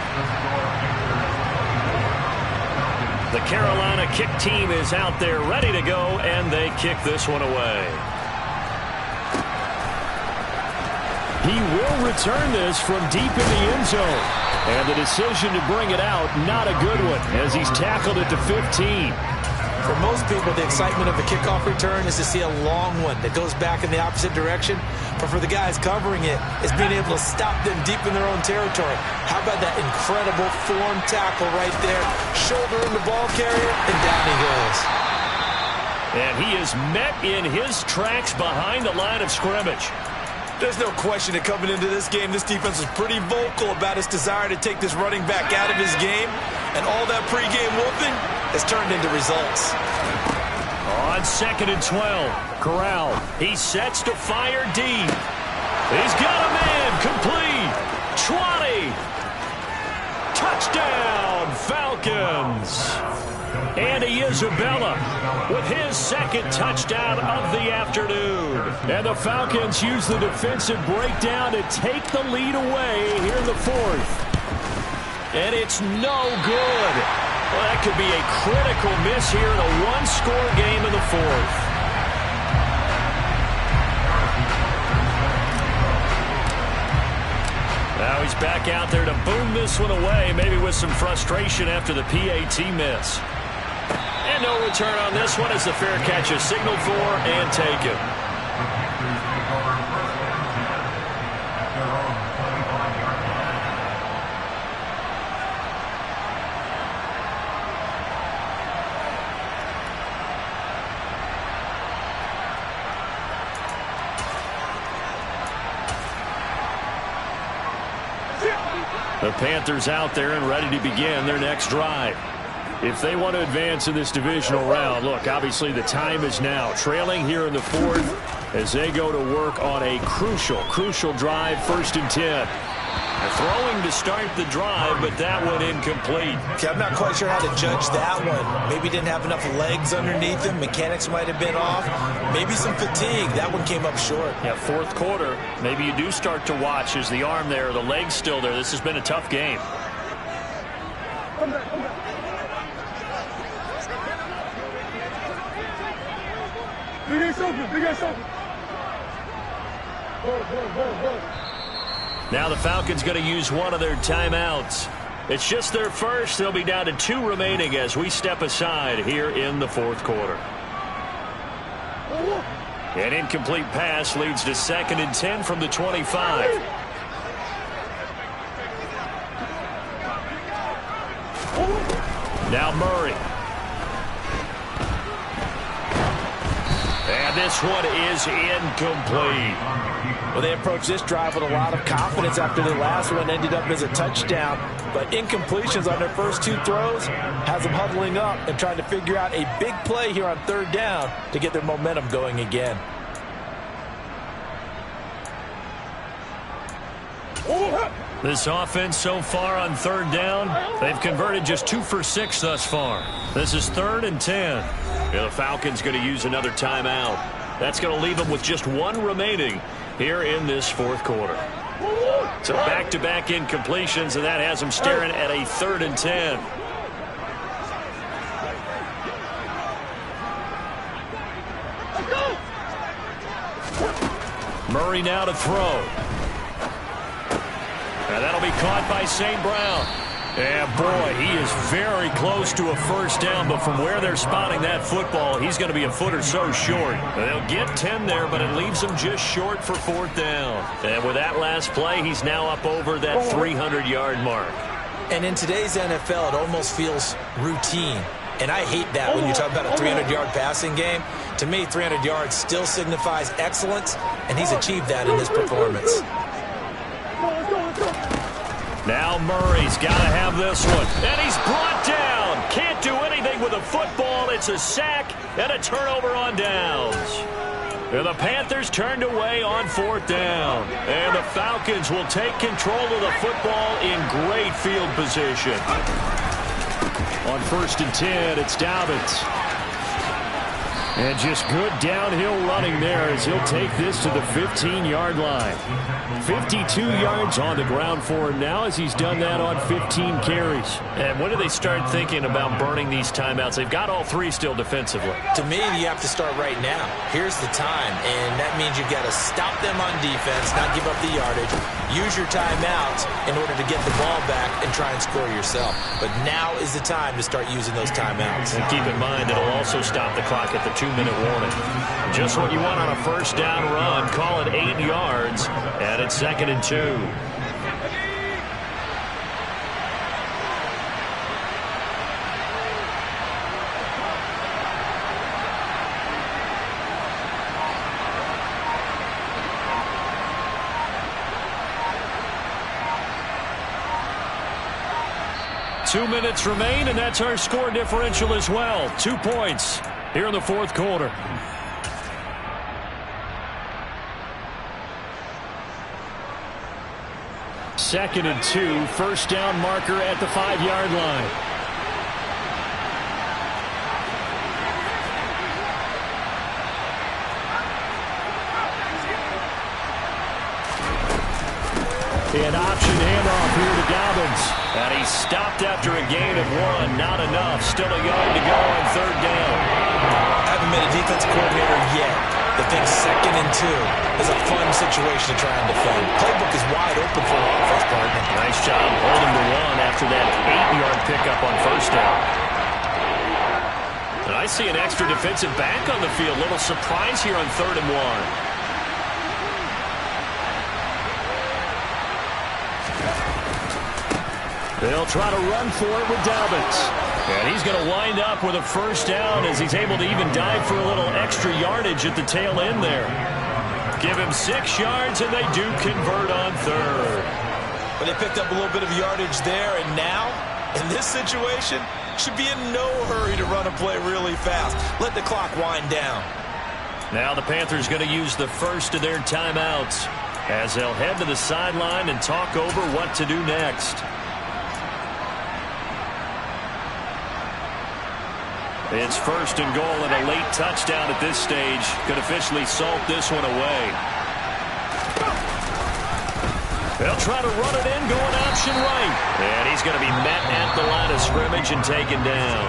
S1: The Carolina kick team is out there ready to go, and they kick this one away.
S4: He will return this from deep in the end zone. And the decision to bring it out, not a good one, as he's tackled it to 15.
S2: For most people, the excitement of the kickoff return is to see a long one that goes back in the opposite direction. But for the guys covering it, it's being able to stop them deep in their own territory. How about that incredible form tackle right there? Shoulder in the ball carrier, and down he goes.
S1: And he is met in his tracks behind the line of scrimmage.
S2: There's no question that coming into this game, this defense was pretty vocal about its desire to take this running back out of his game. And all that pregame whooping has turned into results.
S1: On second and 12, Corral. He sets to fire deep. He's got a man complete. 20. way. Touchdown, Falcons. Andy Isabella with his second touchdown of the afternoon.
S4: And the Falcons use the defensive breakdown to take the lead away here in the fourth.
S1: And it's no good. Well, that could be a critical miss here in a one-score game in the fourth. Now he's back out there to boom this one away, maybe with some frustration after the PAT miss. And no return on this one as the fair catch is signaled for and taken. The Panthers out there and ready to begin their next drive.
S4: If they want to advance in this divisional round, look, obviously the time is now. Trailing here in the fourth as they go to work on a crucial drive, 1st and 10.
S1: Throwing to start the drive, but that one incomplete.
S2: Okay, I'm not quite sure how to judge that one. Maybe didn't have enough legs underneath him. Mechanics might have been off. Maybe some fatigue. That one came up short.
S1: Yeah, fourth quarter, maybe you do start to watch. Is the arm there, the leg's still there? This has been a tough game.
S5: Come back, come back. Big ass open, big ass open. Go.
S1: Now the Falcons going to use one of their timeouts. It's just their first. They'll be down to 2 remaining as we step aside here in the fourth quarter. An incomplete pass leads to 2nd and 10 from the 25. Now Murray. And this one is incomplete.
S3: Well, they approached this drive with a lot of confidence after the last one ended up as a touchdown. But incompletions on their first 2 throws has them huddling up and trying to figure out a big play here on 3rd down to get their momentum going again.
S1: This offense so far on 3rd down, they've converted just 2 for 6 thus far. This is 3rd and 10. The Falcons going to use another timeout. That's going to leave them with just 1 remaining here in this fourth quarter. So back-to-back incompletions, and that has them staring at a 3rd and 10. Murray now to throw. And that'll be caught by St. Brown. And boy, he is very close to a first down, but from where they're spotting that football, he's going to be a foot or so short. They'll get 10 there, but it leaves them just short for 4th down. And with that last play, he's now up over that 300-yard mark.
S2: And in today's NFL, it almost feels routine. And I hate that when you talk about a 300-yard passing game. To me, 300 yards still signifies excellence, and he's achieved that in this performance.
S1: Now Murray's got to have this one. And he's brought down. Can't do anything with a football. It's a sack and a turnover on downs. And the Panthers turned away on 4th down. And the Falcons will take control of the football in great field position.
S4: On 1st and 10, it's Dobbins. And just good downhill running there as he'll take this to the 15-yard line. 52 yards on the ground for him now as he's done that on 15 carries.
S1: And when do they start thinking about burning these timeouts? They've got all 3 still defensively.
S2: To me, you have to start right now. Here's the time, and that means you've got to stop them on defense, not give up the yardage, use your timeouts in order to get the ball back and try and score yourself. But now is the time to start using those timeouts.
S1: And keep in mind, it'll also stop the clock at the 2-minute warning. Just what you want on a first down run. Call it 8 yards, and it's 2nd and 2. Two minutes remain, and that's our score differential as well. 2 points here in the fourth quarter.
S4: 2nd and 2. First down marker at the 5-yard line. An option handoff here to Dobbins.
S1: And he stopped after a gain of 1. Not enough. Still a yard to go on 3rd down.
S2: I haven't been a defensive coordinator yet. The thing 2nd and 2 is a fun situation to try and defend. Playbook is wide open for an offense partner.
S1: Nice job holding to 1 after that 8-yard pickup on 1st down. And I see an extra defensive back on the field. Little surprise here on 3rd and 1.
S4: They'll try to run for it with Dobbins.
S1: And he's going to wind up with a 1st down as he's able to even dive for a little extra yardage at the tail end there. Give him 6 yards, and they do convert on 3rd.
S2: But they picked up a little bit of yardage there, and now, in this situation, should be in no hurry to run a play really fast. Let the clock wind down.
S1: Now the Panthers going to use the first of their timeouts as they'll head to the sideline and talk over what to do next. It's 1st and goal and a late touchdown at this stage. Could officially salt this one away. They'll try to run it in, going option right. And he's going to be met at the line of scrimmage and taken down.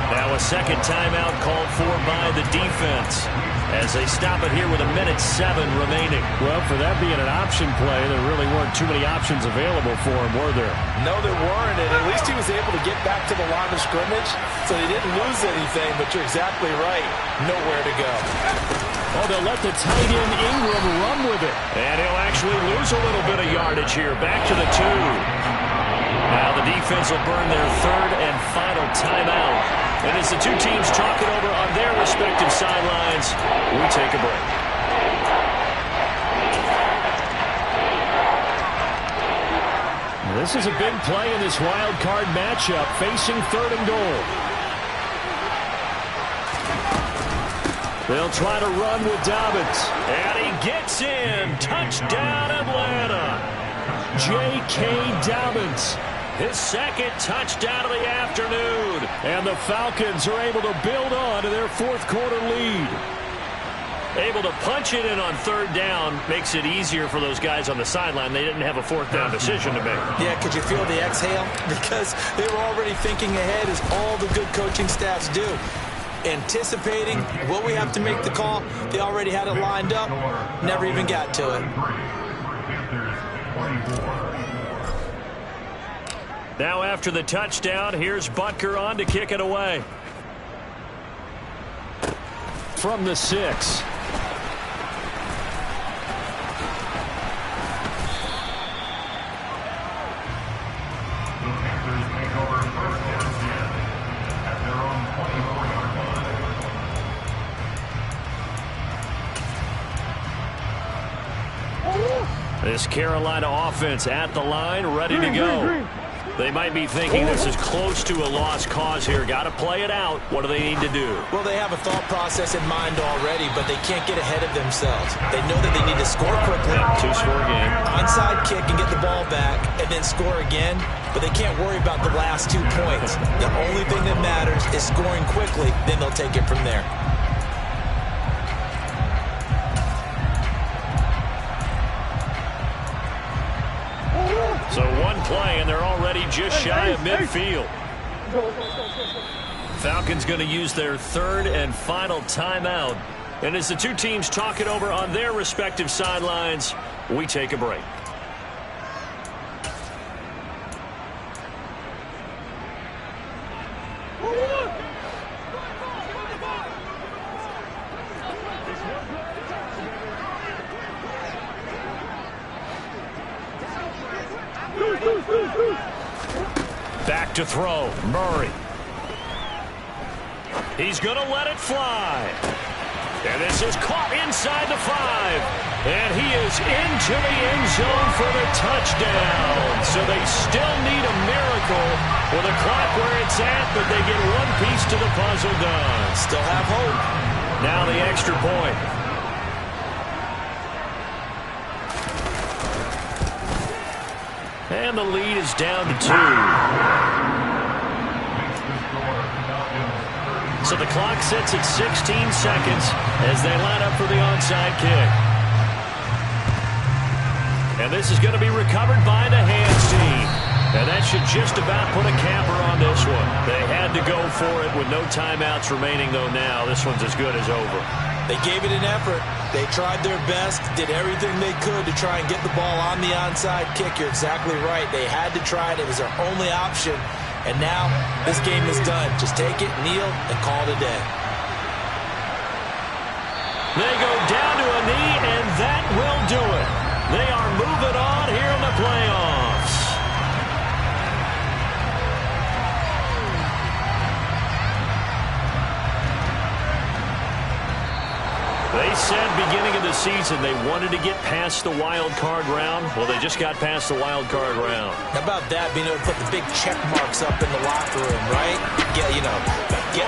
S1: Now a second timeout called for by the defense as they stop it here with 1:07 remaining.
S4: Well, for that being an option play, there really weren't too many options available for him, were there?
S3: No, there weren't, and at least he was able to get back to the line of scrimmage, so he didn't lose anything, but you're exactly right. Nowhere to go.
S4: Oh, they'll let the tight end Ingram run with it.
S1: And he'll actually lose a little bit of yardage here. Back to the 2. Now the defense will burn their 3rd and final timeout. And as the two teams talk it over on their respective sidelines, we take a break.
S4: This is a big play in this wild card matchup, facing 3rd and goal. They'll try to run with Dobbins.
S1: And he gets in. Touchdown, Atlanta.
S4: J.K. Dobbins.
S1: His 2nd touchdown of the afternoon.
S4: And the Falcons are able to build on to their 4th quarter lead.
S1: Able to punch it in on 3rd down makes it easier for those guys on the sideline. They didn't have a 4th down decision to make.
S2: Yeah, could you feel the exhale? Because they were already thinking ahead, as all the good coaching staffs do. Anticipating, will we have to make the call? They already had it lined up. Never even got to it.
S1: Now after the touchdown, here's Butker on to kick it away.
S4: From the 6.
S1: This Carolina offense at the line, ready to go. They might be thinking this is close to a lost cause here. Got to play it out. What do they need to do?
S2: Well, they have a thought process in mind already, but they can't get ahead of themselves. They know that they need to score quickly.
S1: 2-score game.
S2: Onside kick and get the ball back, and then score again. But they can't worry about the last 2 points. The only thing that matters is scoring quickly. Then they'll take it from there.
S1: So one play, and they're already just shy of midfield. Falcons going to use their 3rd and final timeout. And as the two teams talk it over on their respective sidelines, we take a break. Back to throw, Murray. He's going to let it fly. And this is caught inside the 5. And he is into the end zone for the touchdown. So they still need a miracle with the clock where it's at, but they get one piece to the puzzle done.
S2: Still have hope.
S1: Now the extra point. And the lead is down to 2. So the clock sits at 16 seconds as they line up for the onside kick. And this is going to be recovered by the hands team. And that should just about put a capper on this one. They had to go for it with no timeouts remaining, though now this one's as good as over.
S2: They gave it an effort. They tried their best, did everything they could to try and get the ball on the onside kick. You're exactly right. They had to try it. It was their only option. And now this game is done. Just take it, kneel, and call it a day.
S1: They go down to a knee, and that will do it. They are moving on here in the playoffs. They said beginning of the season they wanted to get past the wild card round. Well, they just got past the wild card round.
S2: How about that, being able to put the big check marks up in the locker room, right? Get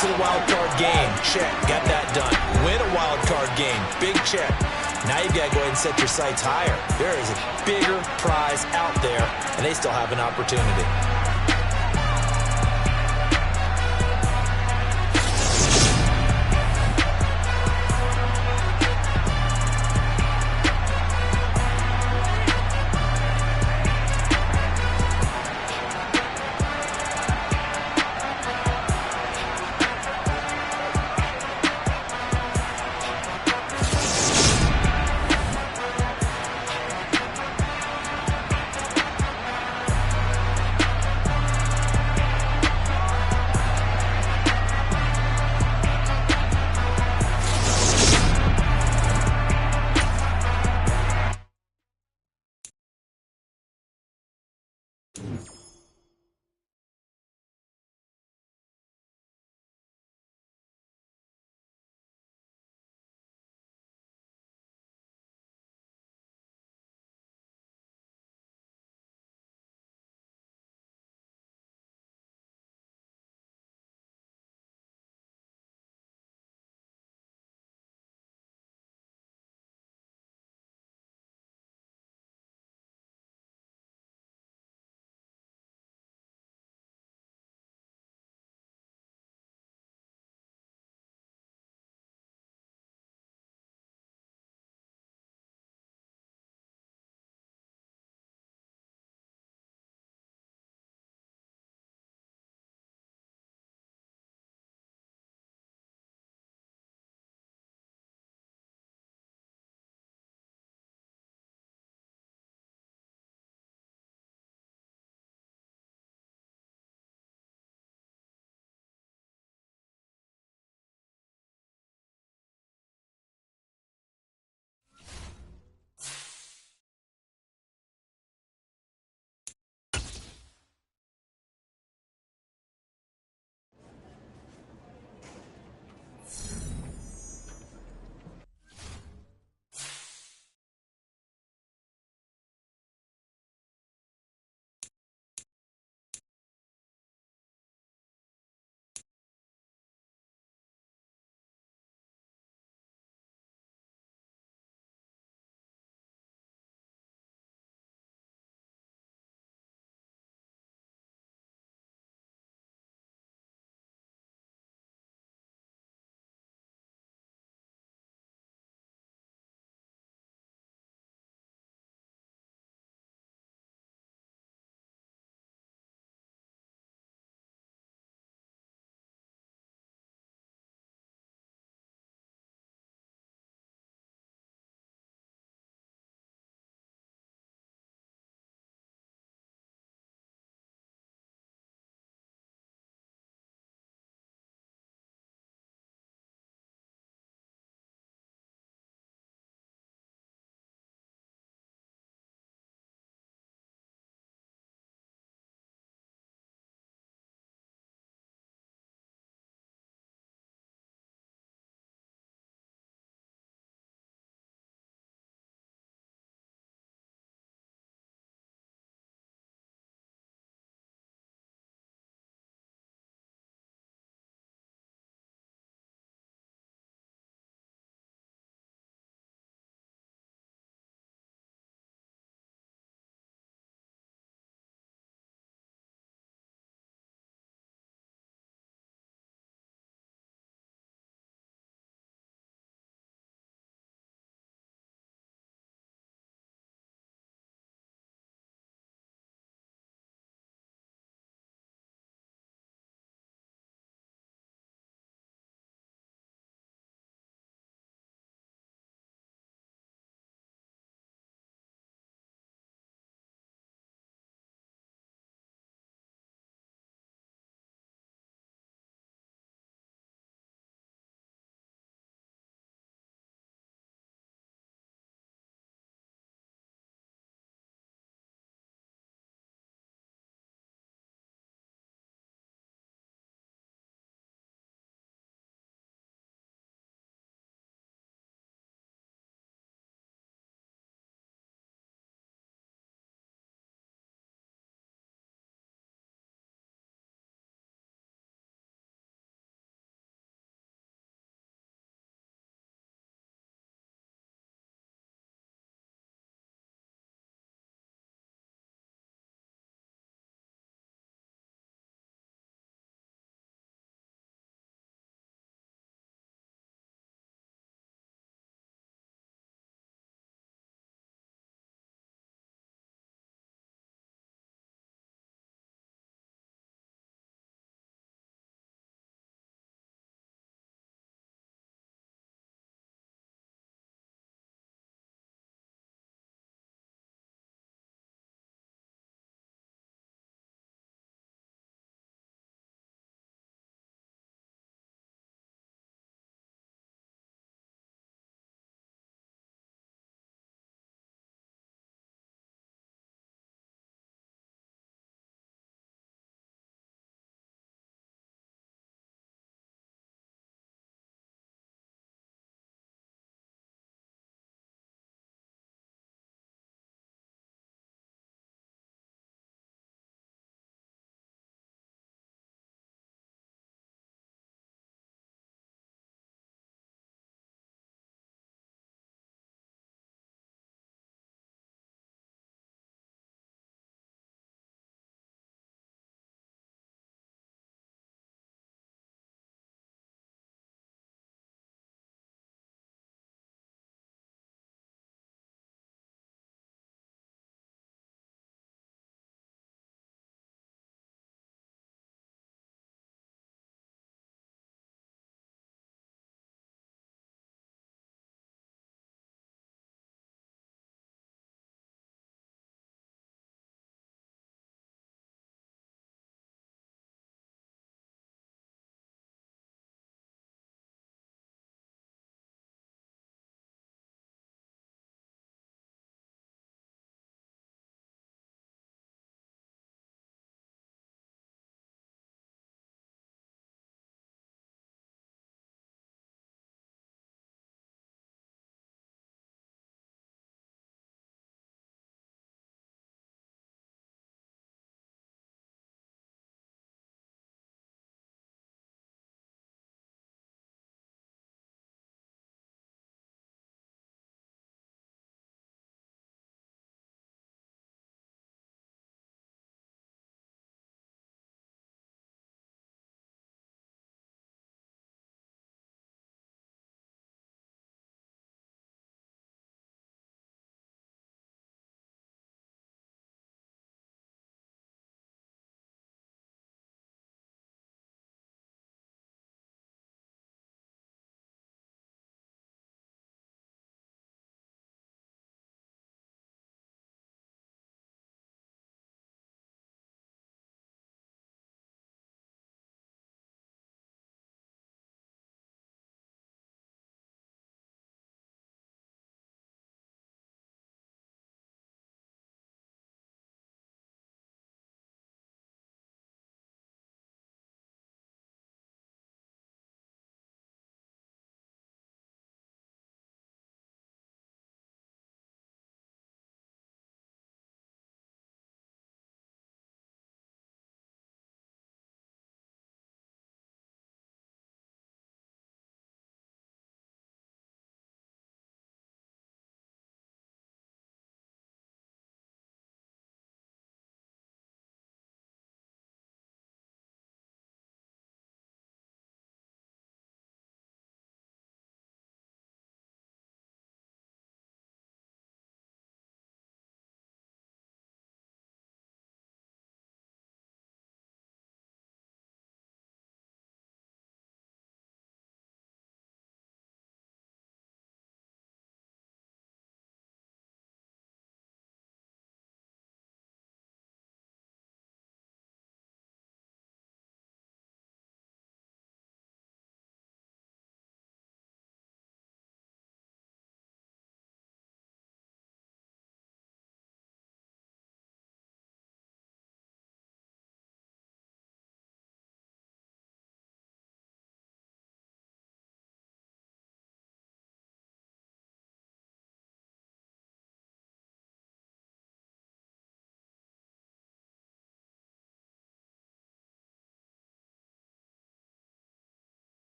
S2: to the wild card game. Check. Got that done. Win a wild card game. Big check. Now you've got to go ahead and set your sights higher. There is a bigger prize out there, and they still have an opportunity.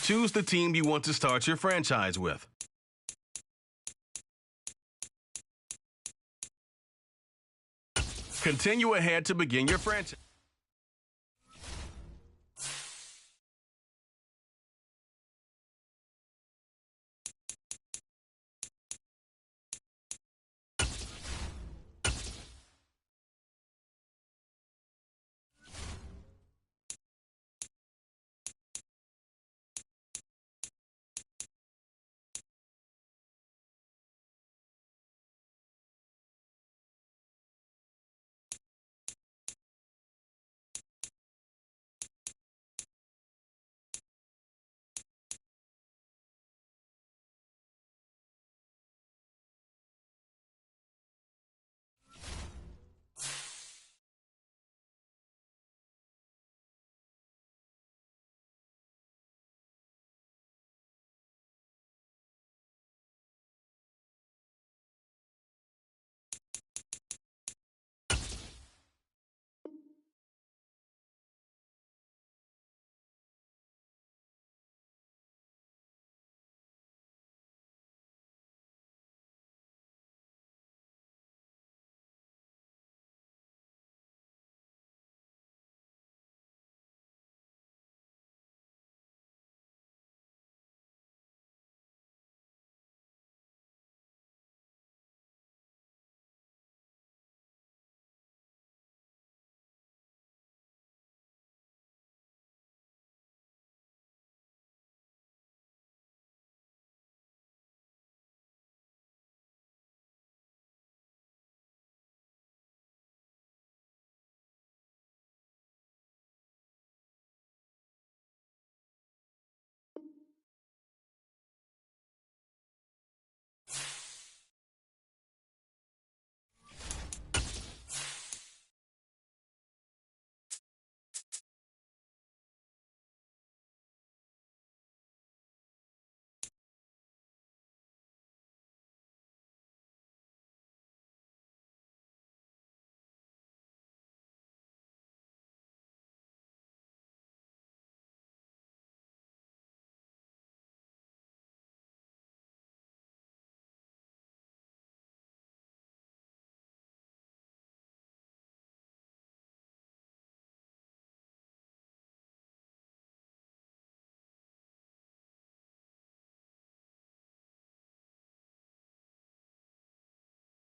S6: Choose the team you want to start your franchise with. Continue ahead to begin your franchise.